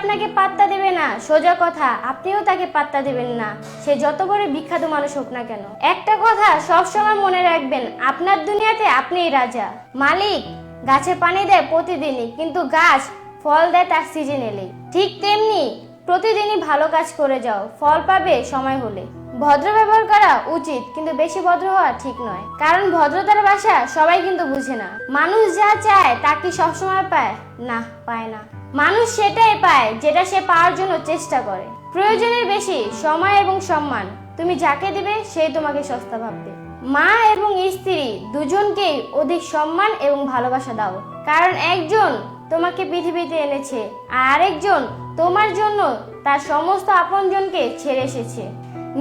আপনাকে পাত্তা দেবে না, সোজা কথা আপনিও তাকে পাত্তা দেবেন না, সে যত বড় বিখ্যাত মানুষ হোক না কেন। একটা কথা সবসময় মনে রাখবেন, আপনার দুনিয়াতে আপনিই রাজা। মালিক গাছে পানি দেয় প্রতিদিনই, কিন্তু গাছ ফল দেয় তার সিজন এলেই। ঠিক তেমনি প্রতিদিনই ভালো কাজ করে যাও, ফল পাবে সময় হলে। ভদ্র ব্যবহার করা উচিত, কিন্তু বেশি ভদ্র হওয়া ঠিক নয়, কারণ ভদ্রতার ভাষা সবাই কিন্তু বুঝে না। মানুষ যা চায় তা কি সবসময় পায়? না, পায় না। মানুষ সেটাই পায় যেটা সে পাওয়ার জন্য চেষ্টা করে। প্রয়োজনের বেশি সময় এবং সম্মান তুমি যাকে দিবে সেই তোমাকে সস্তা ভাববে। মা এবং স্ত্রী দুজনকেই অধিক সম্মান এবং ভালোবাসা দাও, কারণ একজন তোমাকে পৃথিবীতে এনেছে আর আরেকজন তোমার জন্য তার সমস্ত আপনজনকে ছেড়ে এসেছে।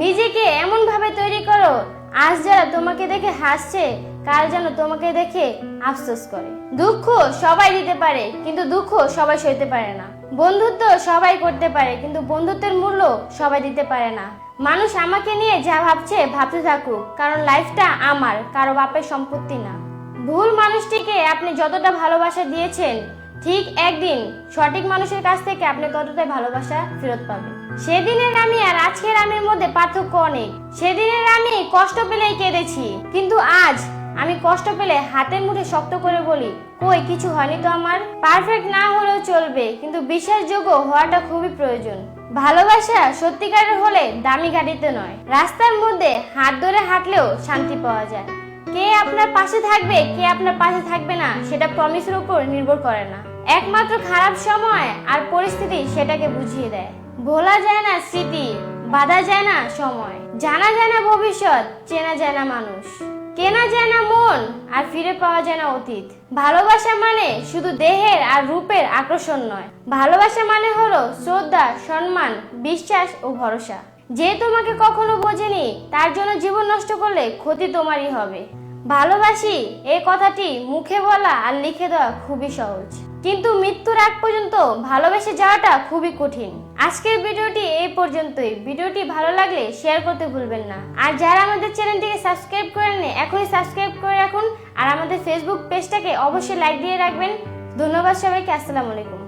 নিজেকে এমন ভাবে তৈরি করো, আজ যারা তোমাকে দেখে হাসছে কাল যেন তোমাকে দেখে আফসোস করে। দুঃখ সবাই দিতে পারে, কিন্তু দুঃখ সবাই সইতে পারে না। বন্ধুত্ব সবাই করতে পারে, কিন্তু বন্ধুত্বের মূল্য সবাই দিতে পারে না। মানুষ আমাকে নিয়ে যা ভাবছে ভাবতে থাকুক, কারণ লাইফটা আমার, কারো বাপের সম্পত্তি না। ভুল মানুষটিকে আপনি যতটা ভালোবাসা দিয়েছেন, ঠিক একদিন সঠিক মানুষের কাছ থেকে আপনি ততটাই ভালোবাসা ফেরত পাবেন। সেদিনের আমি আর আজকের আমির মধ্যে পার্থক্য অনেক। সেদিনের আমি কষ্ট পেলেই কেঁদেছি, কিন্তু আজ আমি কষ্ট পেলে হাতের মুঠে শক্ত করে বলি, কই কিছু হয়নি তো আমার। পারফেক্ট না হলেও চলবে, কিন্তু বিশ্বাসযোগ্য হওয়াটা খুবই প্রয়োজন। ভালোবাসা সত্যিকারের হলে দামি গাড়িতে নয়, রাস্তার মধ্যে হাত ধরে হাঁটলেও শান্তি পাওয়া যায়। কে আপনার পাশে থাকবে কে আপনার পাশে থাকবে না সেটা প্রমিসের উপর নির্ভর করে না। একমাত্র খারাপ সময় আর পরিস্থিতি সেটাকে বুঝিয়ে দেয়। ভোলা যায় না স্মৃতি, বাধা যায় না সময়, জানা যায় না ভবিষ্যৎ, চেনা যায় না মানুষ, কেনা যায় না মন, আর ফিরে পাওয়া যায় না অতীত। ভালোবাসা মানে শুধু দেহের আর রূপের আকর্ষণ নয়, ভালোবাসা মানে হলো শ্রদ্ধা, সম্মান, বিশ্বাস ও ভরসা। যে তোমাকে কখনো বোঝেনি তার জন্য জীবন নষ্ট করলে ক্ষতি তোমারই হবে। ভালোবাসি এই কথাটি মুখে বলা আর লিখে দেওয়া খুবই সহজ, কিন্তু মৃত্যুর আগ পর্যন্ত ভালোবেসে যাওয়াটা খুবই কঠিন। আজকের ভিডিওটি এই পর্যন্তই। ভিডিওটি ভালো লাগলে শেয়ার করতে ভুলবেন না, আর যারা আমাদের চ্যানেলটিকে সাবস্ক্রাইব করেননি এখনই সাবস্ক্রাইব করে রাখুন, আর আমাদের ফেসবুক পেজটাকে অবশ্যই লাইক দিয়ে রাখবেন। ধন্যবাদ সবাইকে। আসসালামু আলাইকুম।